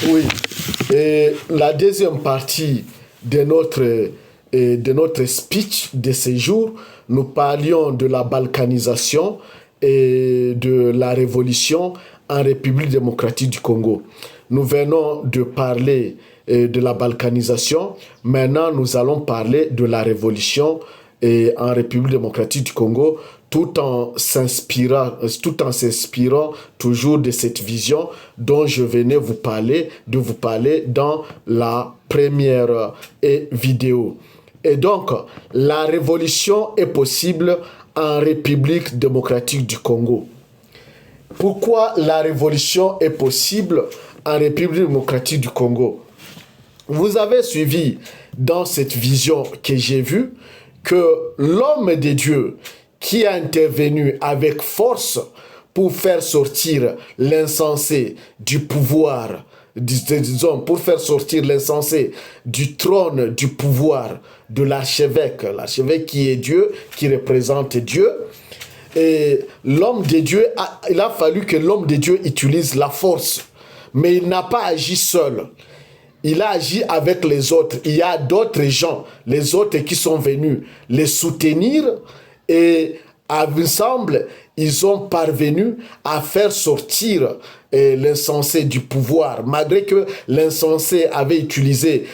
Oui. Et la deuxième partie de notre speech de ce jour, nous parlions de la balkanisation et de la révolution en République démocratique du Congo. Nous venons de parler de la balkanisation. Maintenant, nous allons parler de la révolution en République démocratique du Congo, tout en s'inspirant toujours de cette vision dont je venais de vous parler dans la première vidéo. Et donc, la révolution est possible en République démocratique du Congo. Pourquoi la révolution est possible en République démocratique du Congo? Vous avez suivi dans cette vision que j'ai vue que l'homme de Dieu qui a intervenu avec force pour faire sortir l'insensé du pouvoir, disons, pour faire sortir l'insensé du trône du pouvoir de l'archevêque qui est Dieu, qui représente Dieu. Et l'homme de Dieu, il a fallu que l'homme de Dieu utilise la force, mais il n'a pas agi seul. Il a agi avec les autres. Il y a d'autres gens, les autres qui sont venus les soutenir et ensemble, ils ont parvenu à faire sortir l'insensé du pouvoir, malgré que l'insensé avait utilisé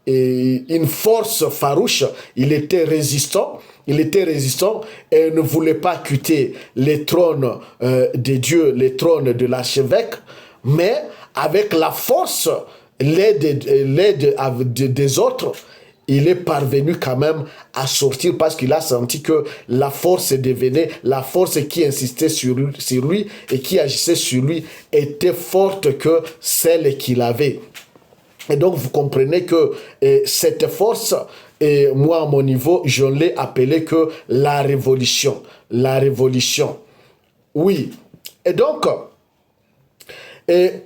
une force farouche. Il était résistant et ne voulait pas quitter les trônes de Dieu, les trônes de l'archevêque, mais avec la force, l'aide des autres, il est parvenu quand même à sortir parce qu'il a senti que la force qui insistait sur lui et qui agissait sur lui était forte que celle qu'il avait. Et donc vous comprenez que cette force, et moi à mon niveau, je l'ai appelée que la révolution. La révolution. Oui. Et donc,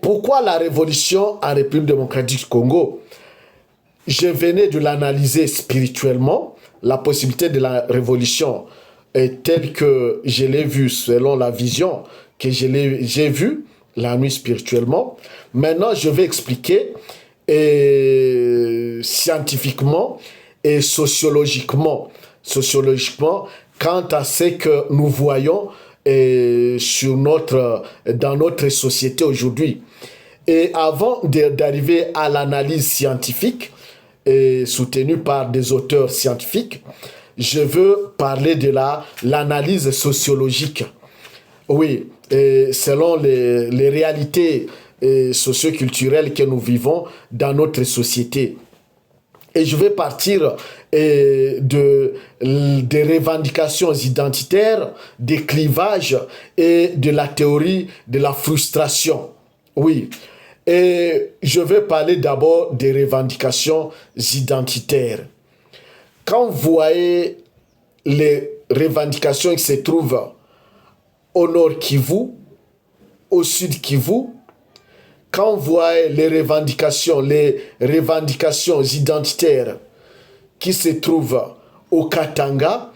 pourquoi la révolution en République démocratique du Congo? Je venais de l'analyser spirituellement, la possibilité de la révolution telle que je l'ai vue selon la vision que j'ai vue la nuit spirituellement. Maintenant, je vais expliquer scientifiquement et sociologiquement quant à ce que nous voyons dans notre société aujourd'hui. Et avant d'arriver à l'analyse scientifique, soutenue par des auteurs scientifiques, je veux parler de l'analyse sociologique. Oui, selon les réalités socioculturelles que nous vivons dans notre société. Et je vais partir des revendications identitaires, des clivages et de la théorie de la frustration. Oui. Et je vais parler d'abord des revendications identitaires. Quand vous voyez les revendications qui se trouvent au nord Kivu, au sud Kivu, quand vous voyez les revendications identitaires qui se trouvent au Katanga,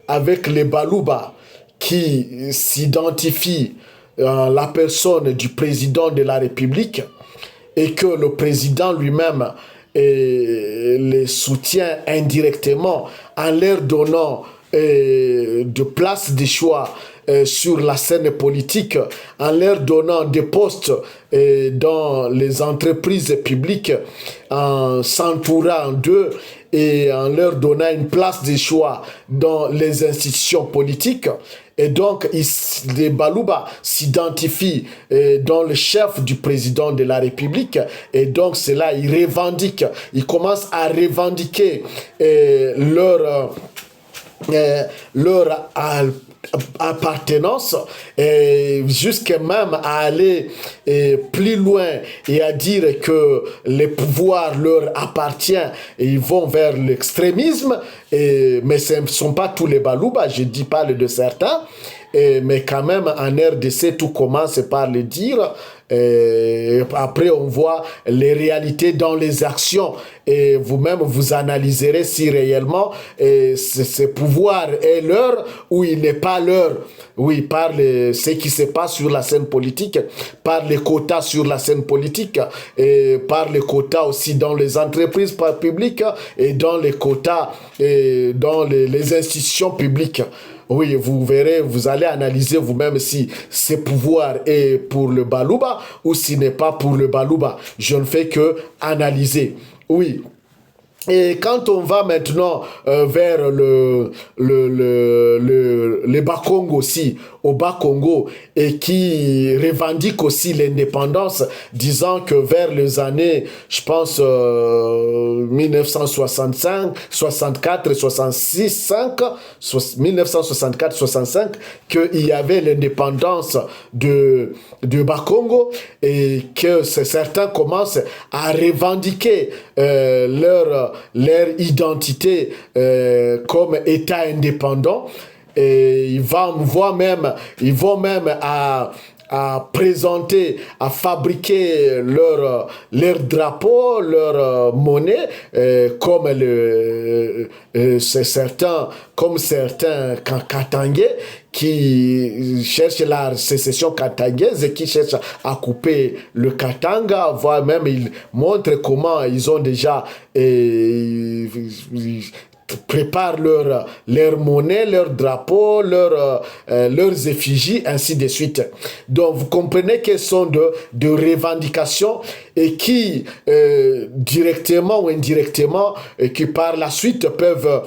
avec les Baluba qui s'identifient à la personne du président de la République et que le président lui-même les soutient indirectement en leur donnant de place de choix sur la scène politique, en leur donnant des postes dans les entreprises publiques, en s'entourant d'eux et en leur donnant une place de choix dans les institutions politiques. Et donc, les Baluba s'identifient dans le chef du président de la République. Et donc, c'est là, ils commencent à revendiquer leur appartenance, jusqu'à même à aller plus loin et à dire que les pouvoirs leur appartiennent et ils vont vers l'extrémisme, mais ce ne sont pas tous les Baluba, je parle de certains. mais quand même en RDC, tout commence par le dire. Et après, on voit les réalités dans les actions et vous-même, vous analyserez si réellement ce pouvoir est leur ou il n'est pas leur. Oui, par ce qui se passe sur la scène politique, par les quotas sur la scène politique, et par les quotas aussi dans les entreprises publiques et dans les quotas et dans les institutions publiques. Oui, vous verrez, vous allez analyser vous-même si ce pouvoir est pour le Balouba ou s'il n'est pas pour le Balouba. Je ne fais que analyser. Oui. Et quand on va maintenant vers le Bas-Congo aussi, au Bas-Congo, et qui revendique aussi l'indépendance, disant que vers les années, je pense, 1965, 64, 66, 5, 1964, 65, qu'il y avait l'indépendance de Bas-Congo et que certains commencent à revendiquer leur identité comme État indépendant. Et ils vont même à présenter, à fabriquer leur drapeau, leur monnaie, comme certains Katangais qui cherchent la sécession katangaise et qui cherchent à couper le Katanga, voire même ils montrent comment ils ont déjà préparent leur monnaie, leur drapeau, leurs effigies, ainsi de suite. Donc, vous comprenez qu'elles sont de revendications et qui, directement ou indirectement, et qui par la suite peuvent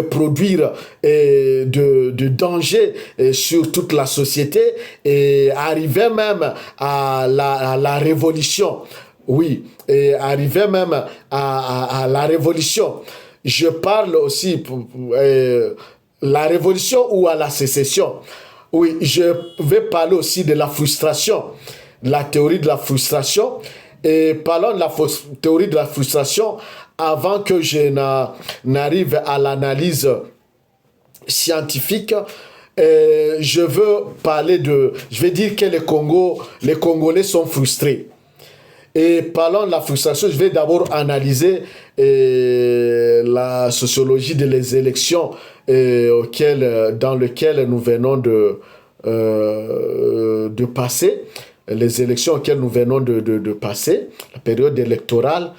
produire de dangers sur toute la société et arriver même à la révolution. Oui, et arriver même à la révolution. Je parle aussi la révolution ou à la sécession. Oui, je vais parler aussi de la frustration, la théorie de la frustration. Et parlons de la théorie de la frustration avant que je n'arrive à l'analyse scientifique. Je vais dire que les Congolais sont frustrés. Et parlant de la frustration, je vais d'abord analyser la sociologie des élections dans lesquelles nous venons de passer, les élections auxquelles nous venons de passer, la période électorale.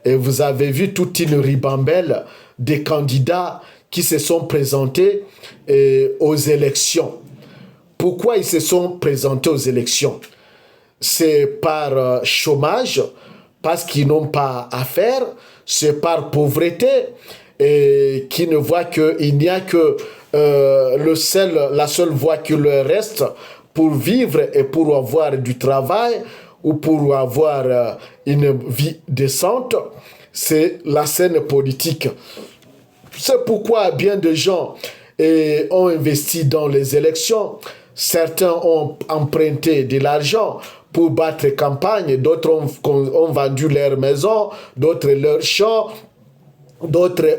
Et vous avez vu toute une ribambelle des candidats qui se sont présentés aux élections. Pourquoi ils se sont présentés aux élections? C'est par chômage, parce qu'ils n'ont pas à faire, c'est par pauvreté, et qui ne voient qu'il n'y a que la seule voie qui leur reste pour vivre et pour avoir du travail ou pour avoir une vie décente, c'est la scène politique. C'est pourquoi bien de gens ont investi dans les élections. Certains ont emprunté de l'argent pour battre campagne, d'autres ont vendu leur maison, d'autres leurs champs, d'autres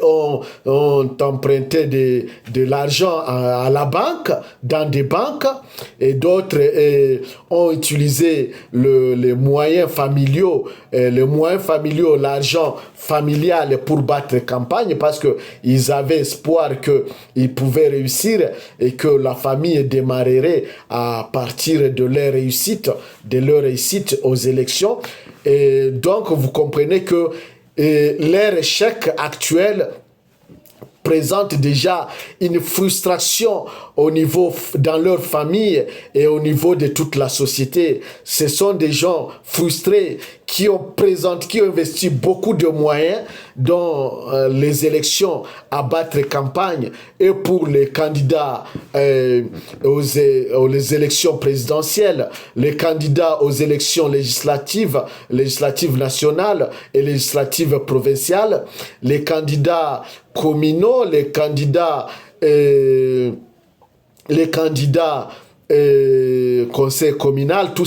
ont emprunté de l'argent à la banque, dans des banques, et d'autres ont utilisé les moyens familiaux, l'argent familial pour battre campagne parce qu'ils avaient espoir qu'ils pouvaient réussir et que la famille démarrerait à partir de leur réussite aux élections. Et donc, vous comprenez que leur échec actuel présente déjà une frustration dans leur famille et au niveau de toute la société. Ce sont des gens frustrés qui ont investi beaucoup de moyens dans les élections à battre campagne et pour les candidats aux élections présidentielles, les candidats aux élections législatives nationales et législatives provinciales, les candidats communaux, les candidats conseil communal, tout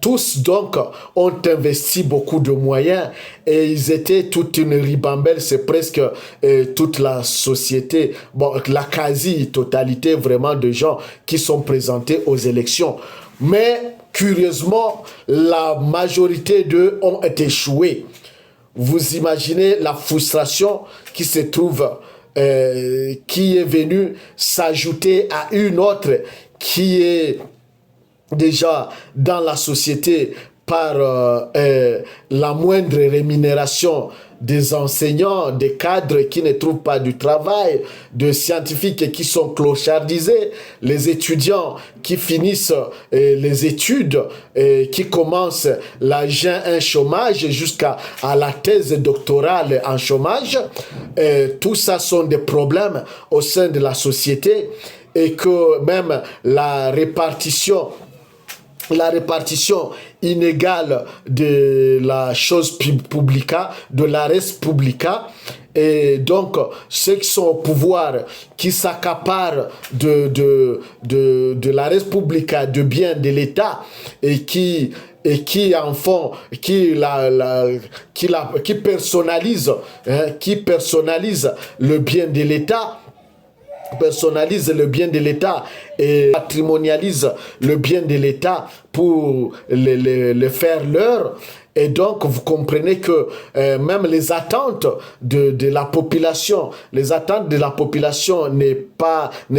tous donc ont investi beaucoup de moyens et ils étaient toute une ribambelle, c'est presque toute la société, bon, la quasi-totalité vraiment de gens qui sont présentés aux élections. Mais curieusement, la majorité d'eux ont échoué. Vous imaginez la frustration qui se trouve, qui est venue s'ajouter à une autre qui est déjà dans la société par la moindre rémunération des enseignants, des cadres qui ne trouvent pas du travail, de scientifiques qui sont clochardisés, les étudiants qui finissent les études, qui commencent un chômage jusqu'à la thèse doctorale en chômage. Tout ça sont des problèmes au sein de la société et que même la répartition inégale de la chose publica, de la res publica, et donc ceux qui sont au pouvoir, qui s'accaparent de la res publica, de biens de l'État, et qui en font, qui personnalisent le bien de l'État, personnalise le bien de l'État et patrimonialise le bien de l'État pour le faire leur. Et donc, vous comprenez que même les attentes de la population, ne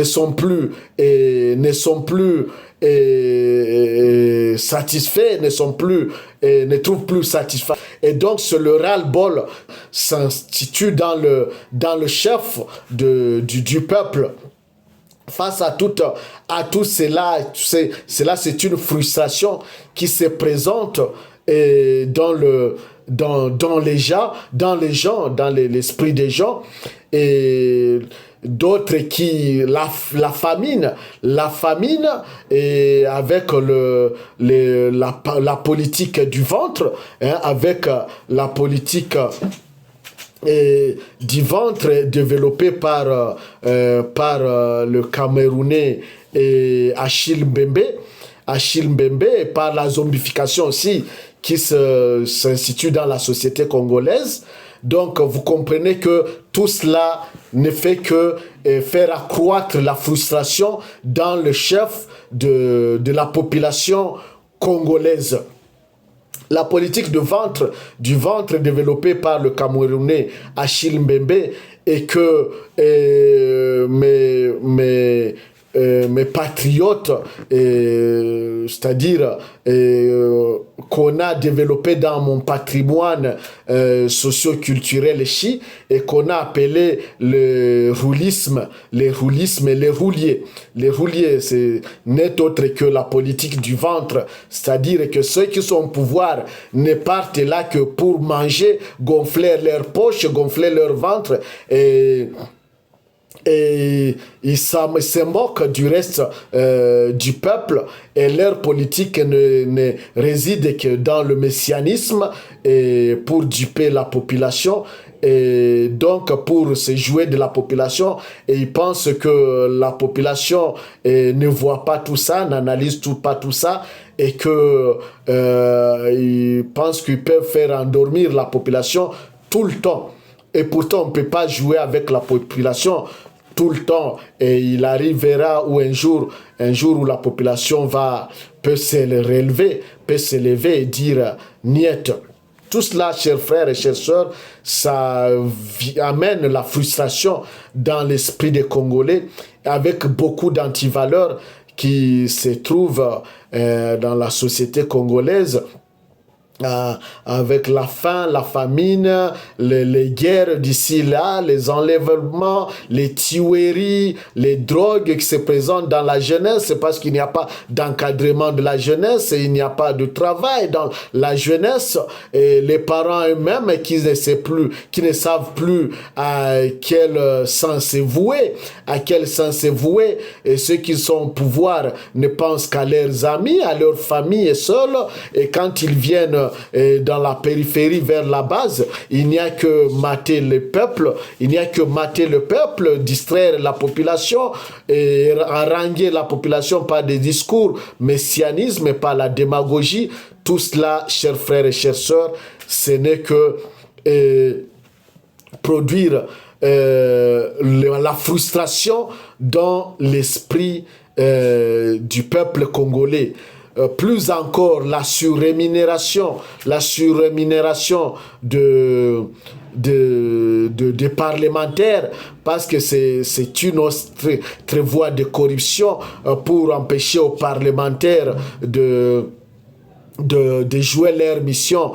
sont plus satisfaits, ne trouvent plus satisfaits. Et donc, le ras-le-bol s'institue dans le chef du peuple. Face à tout cela, c'est une frustration qui se présente dans l'esprit des gens, et d'autres qui la famine et avec la politique du ventre, avec la politique du ventre développé par le Camerounais Achille Mbembe, et par la zombification aussi qui s'institue dans la société congolaise. Donc, vous comprenez que tout cela ne fait que faire accroître la frustration dans le chef de la population congolaise. La politique du ventre développée par le Camerounais Achille Mbembe, et que mes patriotes, c'est-à-dire qu'on a développé dans mon patrimoine socio-culturel chi, et qu'on a appelé les roulismes et les rouliers. Les rouliers, c'est n'est autre que la politique du ventre, c'est-à-dire que ceux qui sont au pouvoir ne partent là que pour manger, gonfler leurs poches, gonfler leur ventre, et ils se moquent du reste du peuple, et leur politique ne réside que dans le messianisme, et pour duper la population, et donc pour se jouer de la population. Et ils pensent que la population ne voit pas tout ça, n'analyse pas tout ça, et que ils pensent qu'ils peuvent faire endormir la population tout le temps. Et pourtant, on ne peut pas jouer avec la population tout le temps, et il arrivera où un jour où la population peut s'élever et dire niet. Tout cela, chers frères et chères sœurs, ça amène la frustration dans l'esprit des Congolais, avec beaucoup d'antivaleurs qui se trouvent dans la société congolaise. Avec la faim, la famine, les guerres d'ici là, les enlèvements, les tueries, les drogues qui se présentent dans la jeunesse, c'est parce qu'il n'y a pas d'encadrement de la jeunesse, et il n'y a pas de travail dans la jeunesse, et les parents eux-mêmes qui ne savent plus à quel sens se vouer, et ceux qui sont au pouvoir ne pensent qu'à leurs amis, à leur famille et seuls, et quand ils viennent dans la périphérie vers la base. Il n'y a que mater le peuple, distraire la population et haranguer la population par des discours messianisme et par la démagogie. Tout cela, chers frères et chères sœurs, ce n'est que produire la frustration dans l'esprit du peuple congolais. Plus encore, la surrémunération des parlementaires, parce que c'est une autre voie de corruption pour empêcher aux parlementaires de jouer leur mission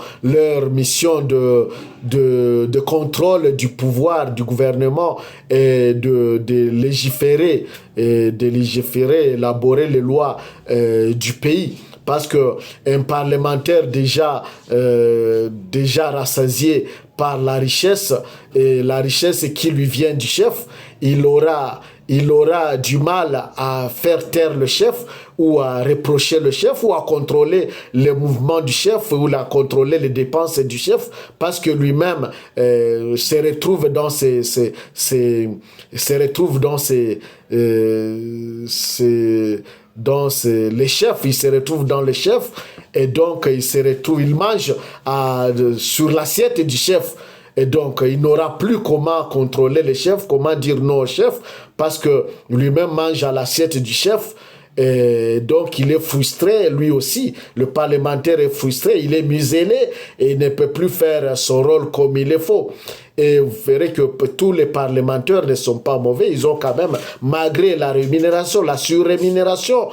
de contrôle du pouvoir du gouvernement et de légiférer, élaborer les lois du pays. Parce que un parlementaire déjà rassasié par la richesse, et la richesse qui lui vient du chef, il aura du mal à faire taire le chef, ou à reprocher le chef, ou à contrôler les mouvements du chef, ou à contrôler les dépenses du chef, parce que lui-même se retrouve dans les chefs, il se retrouve dans les chefs, et donc il mange sur l'assiette du chef. Et donc, il n'aura plus comment contrôler les chefs, comment dire non au chef, parce que lui-même mange à l'assiette du chef. Et donc, il est frustré, lui aussi. Le parlementaire est frustré, il est muselé et il ne peut plus faire son rôle comme il le faut. Et vous verrez que tous les parlementaires ne sont pas mauvais. Ils ont quand même, malgré la rémunération, la surrémunération,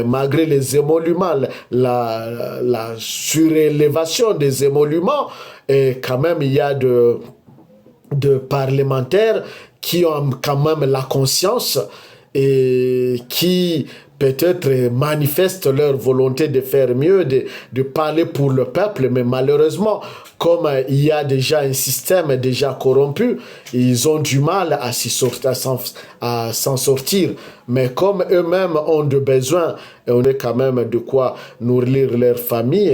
malgré les émoluments, la surélévation des émoluments, et quand même, il y a de parlementaires qui ont quand même la conscience et qui peut-être manifestent leur volonté de faire mieux, de parler pour le peuple, mais malheureusement, comme il y a déjà un système déjà corrompu, ils ont du mal à s'en sortir. Mais comme eux-mêmes ont de besoins, et on a quand même de quoi nourrir leur famille,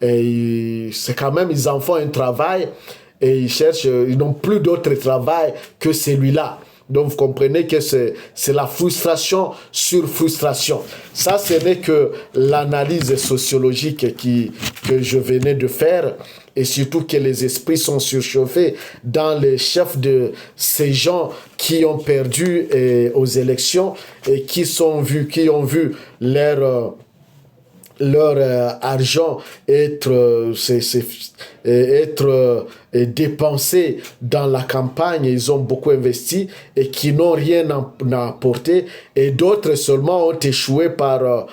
et c'est quand même, ils en font un travail, et ils n'ont plus d'autre travail que celui-là. Donc vous comprenez que c'est la frustration sur frustration. Ça, ce n'est que l'analyse sociologique que je venais de faire, et surtout que les esprits sont surchauffés dans les chefs de ces gens qui ont perdu aux élections et qui ont vu leur argent être dépensé dans la campagne. Ils ont beaucoup investi et qui n'ont rien apporté, et d'autres seulement ont échoué par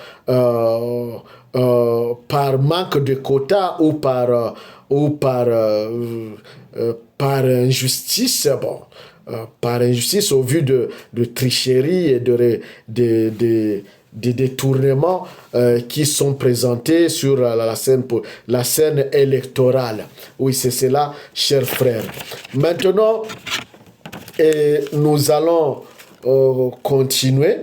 manque de quotas ou par injustice. Par injustice au vu de tricheries et des détournements qui sont présentés sur la scène électorale. Oui, c'est cela, chers frères. Maintenant, nous allons continuer.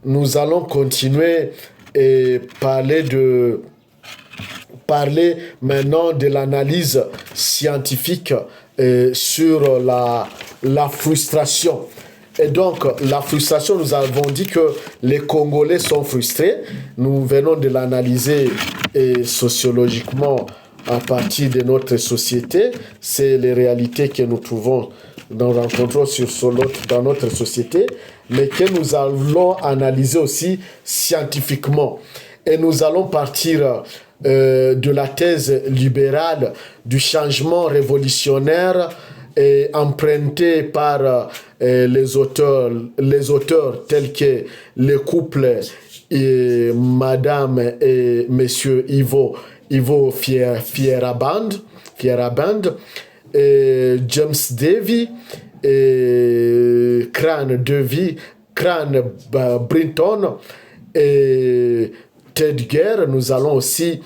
Nous allons continuer et parler maintenant de l'analyse scientifique sur la frustration. Et donc, la frustration, nous avons dit que les Congolais sont frustrés. Nous venons de l'analyser sociologiquement à partir de notre société. C'est les réalités que nous rencontrons dans notre société, mais que nous allons analyser aussi scientifiquement. Et nous allons partir de la thèse libérale du changement révolutionnaire et emprunté par les auteurs tels que le couple Madame et Monsieur Ivo Fieraband, et James Davy, et Crane Brinton et Ted Gere. Nous allons aussi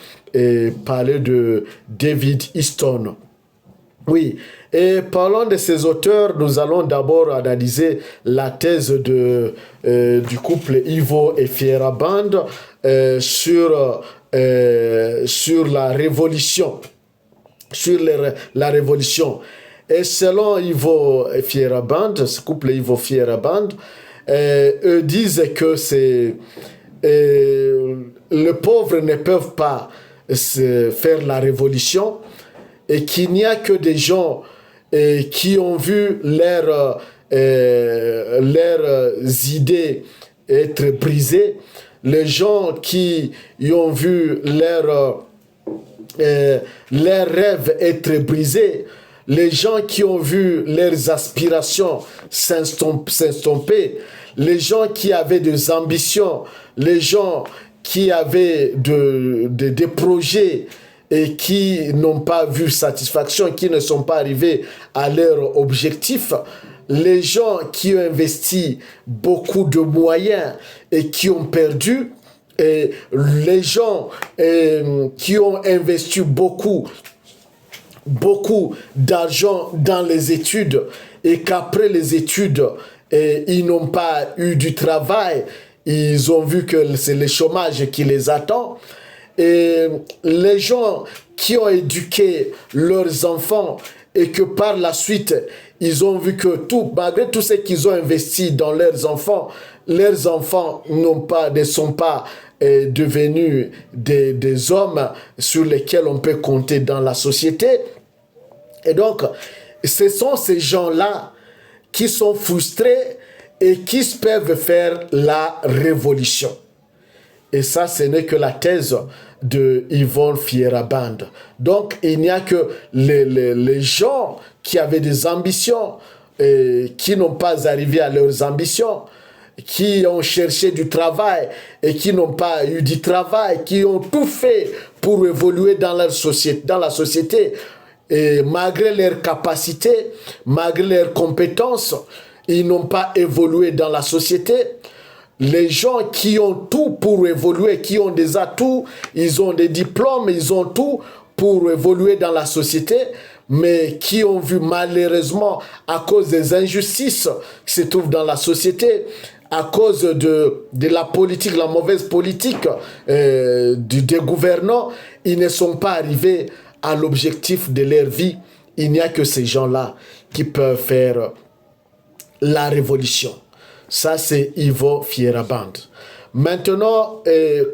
parler de David Easton. Oui, et parlant de ces auteurs, nous allons d'abord analyser la thèse du couple Ivo et Fieraband sur la révolution, la révolution. Et selon Ivo Fieraband, ce couple Ivo Fieraband, eux disent que les pauvres ne peuvent pas faire la révolution et qu'il n'y a que des gens qui ont vu leurs idées être brisées, les gens qui ont vu leurs rêves être brisés, les gens qui ont vu leurs aspirations s'estomper, les gens qui avaient des ambitions, les gens qui avaient des projets et qui n'ont pas vu satisfaction, qui ne sont pas arrivés à leur objectif, les gens qui ont investi beaucoup de moyens et qui ont perdu, et les gens qui ont investi beaucoup d'argent dans les études et qu'après les études, ils n'ont pas eu du travail, ils ont vu que c'est le chômage qui les attend. Et les gens qui ont éduqué leurs enfants et que par la suite, ils ont vu que malgré tout ce qu'ils ont investi dans leurs enfants ne sont pas devenus des hommes sur lesquels on peut compter dans la société. Et donc, ce sont ces gens-là qui sont frustrés et qui peuvent faire la révolution. Et ça, ce n'est que la thèse de Yvon Fieraband. Donc, il n'y a que les gens qui avaient des ambitions, qui n'ont pas arrivé à leurs ambitions, qui ont cherché du travail et qui n'ont pas eu du travail, qui ont tout fait pour évoluer dans la société. Et malgré leurs capacités, malgré leurs compétences, ils n'ont pas évolué dans la société. Les gens qui ont tout pour évoluer, qui ont des atouts, ils ont des diplômes, ils ont tout pour évoluer dans la société, mais qui ont vu malheureusement, à cause des injustices qui se trouvent dans la société, à cause de la politique, la mauvaise politique des gouvernants, ils ne sont pas arrivés à l'objectif de leur vie. Il n'y a que ces gens-là qui peuvent faire la révolution. Ça, c'est Ivo Fieraband. Maintenant,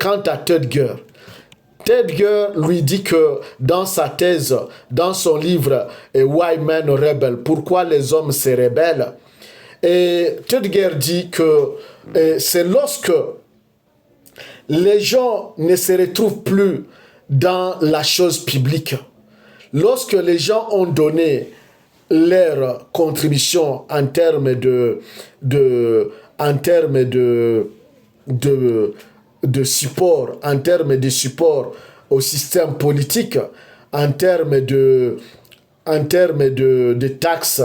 quant à Tedger lui dit que dans sa thèse, dans son livre Why Men Rebel, pourquoi les hommes se rebellent, et Tedger dit que c'est lorsque les gens ne se retrouvent plus dans la chose publique, lorsque les gens ont donné leur contribution en termes de support, en termes de support au système politique, en termes de taxes,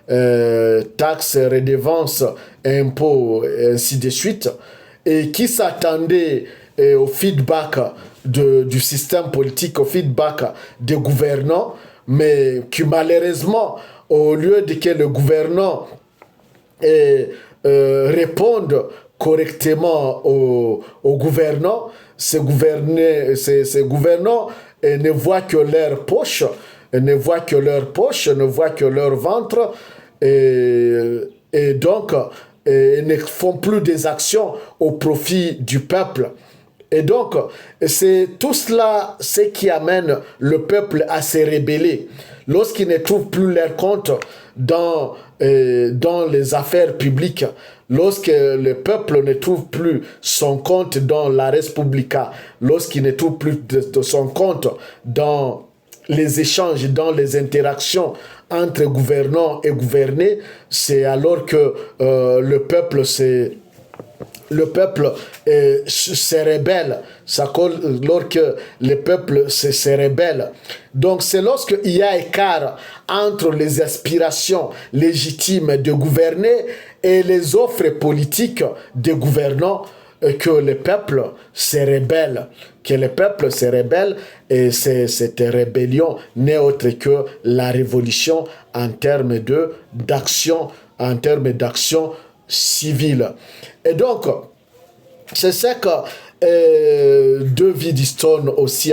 redevances, impôts, et ainsi de suite, et qui s'attendaient au feedback du système politique, au feedback des gouvernants, mais qui malheureusement, au lieu de que le gouvernant réponde correctement aux gouvernants, ces gouvernants ne voient que leur poche, ne voient que leur ventre, et donc ne font plus des actions au profit du peuple. Et donc, c'est tout cela ce qui amène le peuple à se rebeller. Lorsqu'ils ne trouvent plus leur compte dans les affaires publiques, lorsque le peuple ne trouve plus son compte dans la res publica, lorsqu'il ne trouve plus de son compte dans les échanges, dans les interactions entre gouvernants et gouvernés, c'est alors que le peuple se rebelle, lorsque le peuple se rebelle. Donc c'est lorsqu'il y a écart entre les aspirations légitimes de gouverner et les offres politiques des gouvernants que le peuple se rebelle. Et cette rébellion n'est autre que la révolution en termes d'action civile. Et donc, c'est ça que De Stone aussi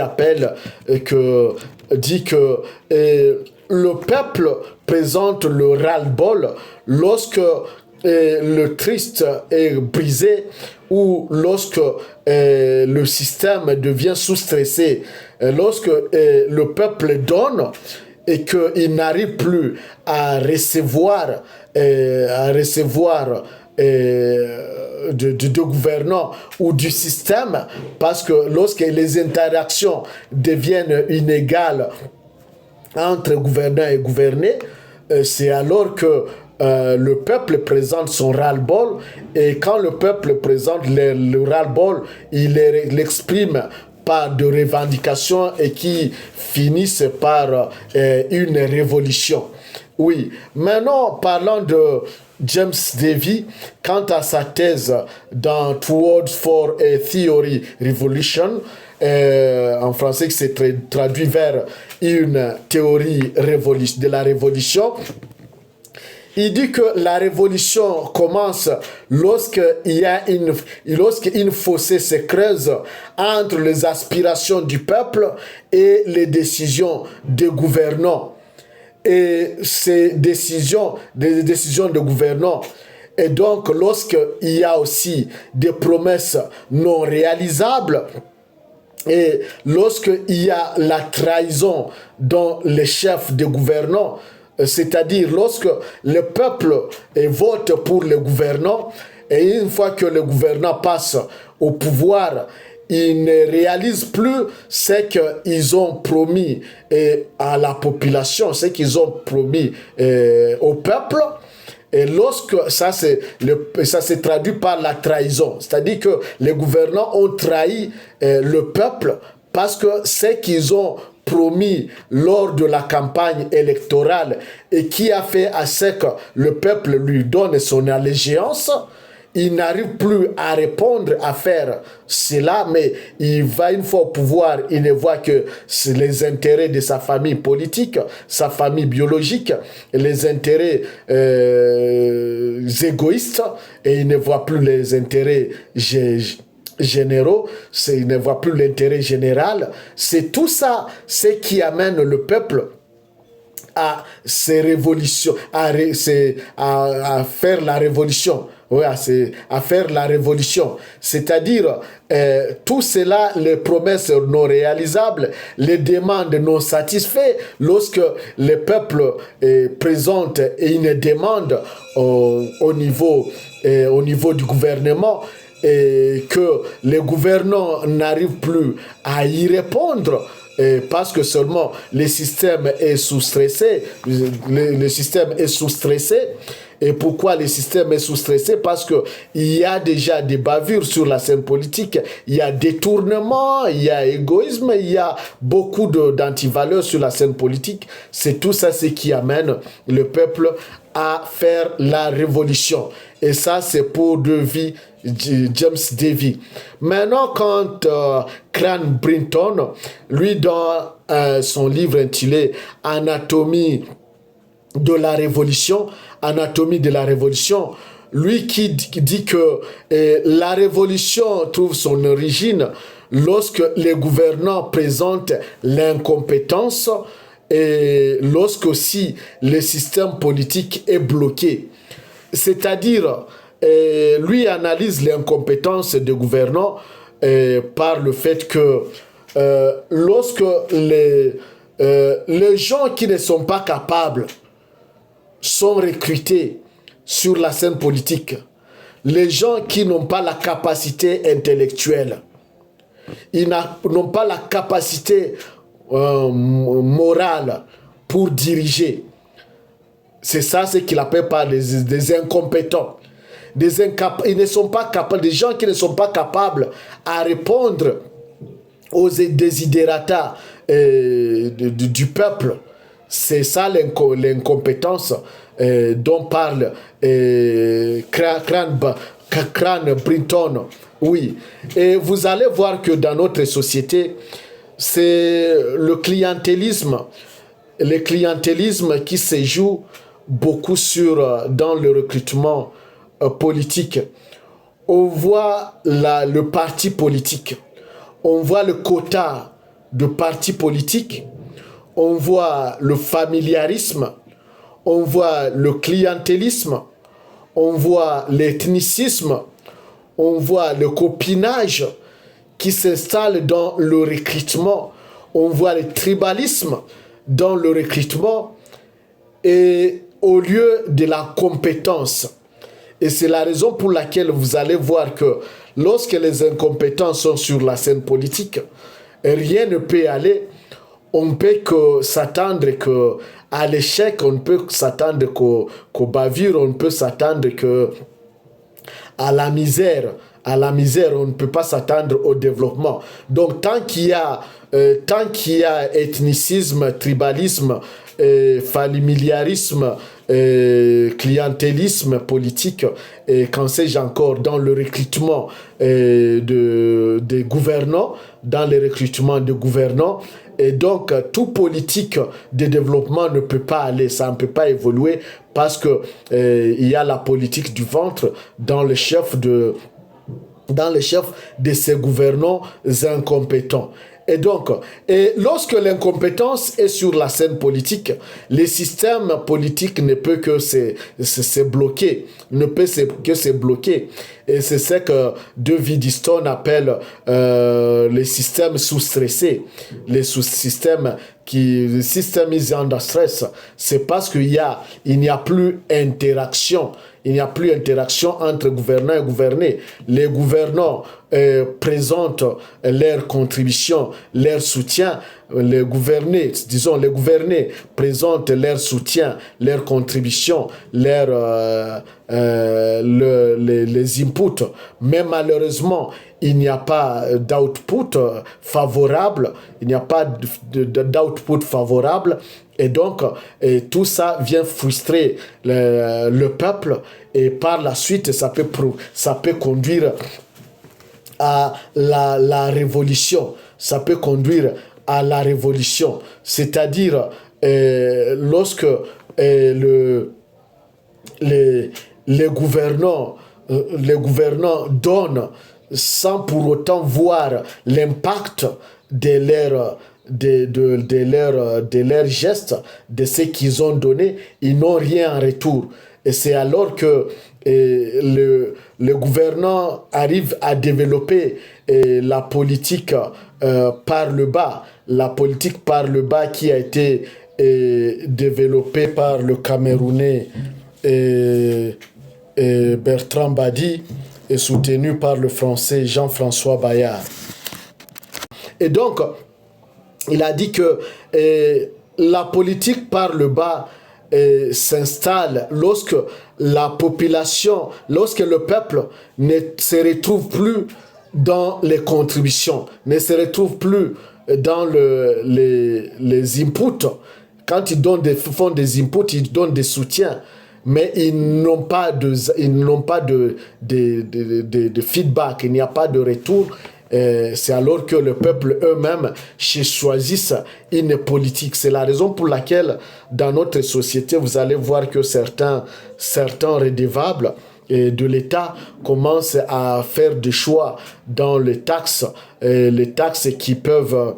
dit que le peuple présente le ras-le-bol lorsque le triste est brisé ou lorsque le système devient sous-stressé, lorsque le peuple donne et qu'il n'arrive plus à recevoir de gouvernants ou du système, parce que lorsque les interactions deviennent inégales entre gouvernants et gouvernés, c'est alors que le peuple présente son ras-le-bol, et quand le peuple présente le ras-le-bol, il l'exprime par de revendications et qui finissent par une révolution. Oui, maintenant parlant de James Davy, quant à sa thèse dans Towards for a Theory Revolution, en français c'est traduit vers une théorie de la révolution, il dit que la révolution commence lorsqu'une fossé se creuse entre les aspirations du peuple et les décisions des gouvernants. Et ces décisions, des décisions de gouvernants, et donc lorsqu'il y a aussi des promesses non réalisables, et lorsqu'il y a la trahison dans les chefs des gouvernants, c'est-à-dire lorsque le peuple vote pour le gouvernant, et une fois que le gouvernant passe au pouvoir, ils ne réalisent plus ce qu'ils ont promis à la population, ce qu'ils ont promis au peuple. Et lorsque ça se traduit par la trahison, c'est-à-dire que les gouvernants ont trahi le peuple parce que ce qu'ils ont promis lors de la campagne électorale et qui a fait à ce que le peuple lui donne son allégeance, il n'arrive plus à répondre, à faire cela, mais il va une fois au pouvoir, il ne voit que les intérêts de sa famille politique, sa famille biologique, les intérêts égoïstes, et il ne voit plus les intérêts généraux, il ne voit plus l'intérêt général. C'est tout ça, ce qui amène le peuple à ces révolutions, à faire la révolution. Oui, à faire la révolution. C'est-à-dire, tout cela, les promesses non réalisables, les demandes non satisfaites, lorsque le peuple présente une demande au niveau du gouvernement, et que les gouvernants n'arrivent plus à y répondre, parce que seulement le système est sous-stressé, le système est sous-stressé. Et pourquoi le système est sous-stressé? Parce qu'il y a déjà des bavures sur la scène politique, il y a détournement, il y a égoïsme, il y a beaucoup d'antivaleurs sur la scène politique. C'est tout ça ce qui amène le peuple à faire la révolution. Et ça, c'est pour James Davy. Maintenant, quand Cran Brinton, lui, dans son livre intitulé Anatomie de la révolution, lui qui dit que la révolution trouve son origine lorsque les gouvernants présentent l'incompétence et lorsque aussi le système politique est bloqué. C'est-à-dire, lui analyse l'incompétence des gouvernants par le fait que lorsque les gens qui ne sont pas capables sont recrutés sur la scène politique, les gens qui n'ont pas la capacité intellectuelle, ils n'ont pas la capacité morale pour diriger. C'est ça ce qu'il appelle par des incompétents. Ils ne sont pas capables, des gens qui ne sont pas capables à répondre aux desiderata du peuple. C'est ça l'incompétence dont parle Cran Brinton. Oui. Et vous allez voir que dans notre société, c'est le clientélisme qui se joue beaucoup dans le recrutement politique. on voit le parti politique, on voit le quota de partis politiques, on voit le familiarisme, on voit le clientélisme, on voit l'ethnicisme, on voit le copinage qui s'installe dans le recrutement, on voit le tribalisme dans le recrutement et au lieu de la compétence. Et c'est la raison pour laquelle vous allez voir que lorsque les incompétents sont sur la scène politique, rien ne peut aller. On ne peut que s'attendre à l'échec, on ne peut s'attendre qu'aux bavures, on ne peut s'attendre qu'à la misère. À la misère, on ne peut pas s'attendre au développement. Donc, tant qu'il y a ethnicisme, tribalisme, familiarisme, clientélisme politique, et qu'en sais-je encore, dans le recrutement des gouvernants, et donc tout politique de développement ne peut pas aller, ça ne peut pas évoluer parce que il y a la politique du ventre dans le chef de ces gouvernants incompétents. Et donc, lorsque l'incompétence est sur la scène politique, le système politique ne peut que se bloquer, Et c'est ce que De Widdington appelle les systèmes sous-stressés, le système is under stress. C'est parce qu'il n'y a plus interaction. Il n'y a plus interaction entre gouvernants et gouvernés. Les gouvernants présentent leur contribution, leur soutien. Les gouvernés présentent leur soutien, leur contribution, les inputs. Mais malheureusement, il n'y a pas d'output favorable. Et donc, tout ça vient frustrer le peuple et par la suite, ça peut conduire à la révolution. Ça peut conduire à la révolution. C'est-à-dire, lorsque les gouvernants donnent sans pour autant voir l'impact de leurs gestes, de ce qu'ils ont donné, ils n'ont rien en retour. Et c'est alors que le gouvernant arrive à développer la politique par le bas. La politique par le bas qui a été développée par le Camerounais Bertrand Badi et soutenue par le Français Jean-François Bayard. Et donc, il a dit que la politique par le bas s'installe lorsque la population, lorsque le peuple ne se retrouve plus dans les contributions, ne se retrouve plus dans les inputs. Quand ils font des inputs, ils donnent des soutiens, mais ils n'ont pas de feedback, il n'y a pas de retour. C'est alors que le peuple eux-mêmes choisissent une politique. C'est la raison pour laquelle dans notre société, vous allez voir que certains redevables de l'État commencent à faire des choix dans les taxes qui peuvent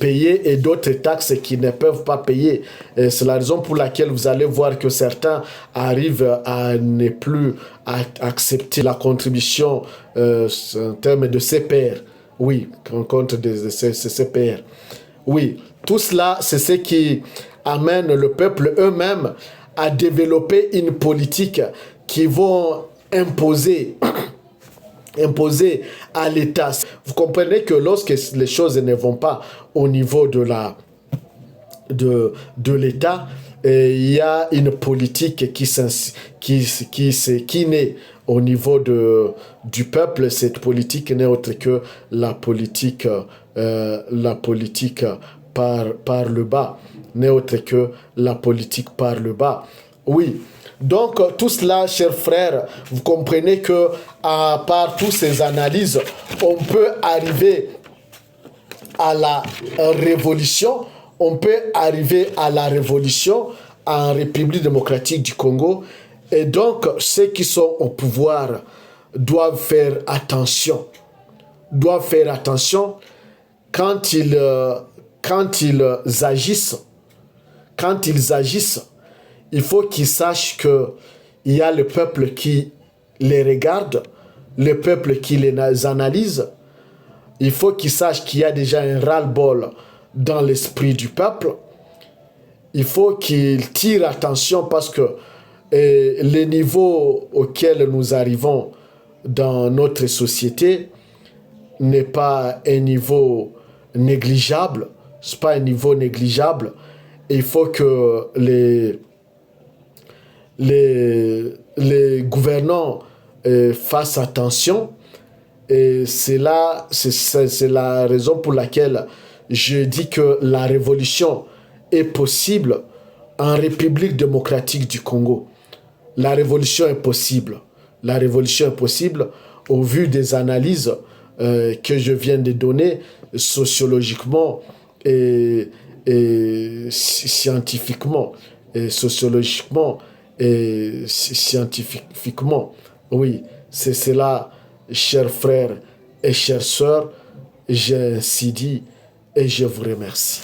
payer et d'autres taxes qui ne peuvent pas payer. C'est la raison pour laquelle vous allez voir que certains arrivent à ne plus accepter la contribution en termes de CPR. Oui, en compte de CPR. Oui, tout cela, c'est ce qui amène le peuple eux-mêmes à développer une politique qui vont imposer à l'État. Vous comprenez que lorsque les choses ne vont pas au niveau de l'État, il y a une politique qui naît au niveau du peuple. Cette politique n'est autre que la politique par le bas. N'est autre que la politique par le bas. Oui. Donc, tout cela, chers frères, vous comprenez que à part toutes ces analyses, on peut arriver à la révolution. On peut arriver à la révolution en République démocratique du Congo Et donc, ceux qui sont au pouvoir doivent faire attention. Doivent faire attention quand ils agissent. Quand ils agissent, il faut qu'ils sachent qu'il y a le peuple qui les regarde, le peuple qui les analyse. Il faut qu'ils sachent qu'il y a déjà un ras-le-bol dans l'esprit du peuple. Il faut qu'ils tirent attention parce que le niveau auquel nous arrivons dans notre société n'est pas un niveau négligeable. Ce n'est pas un niveau négligeable. Il faut que les gouvernants fassent attention. Et c'est la raison pour laquelle je dis que la révolution est possible en République démocratique du Congo. La révolution est possible. La révolution est possible au vu des analyses que je viens de donner sociologiquement et scientifiquement. Et sociologiquement et scientifiquement. Oui, c'est cela, chers frères et chères sœurs, j'ai ainsi dit et je vous remercie.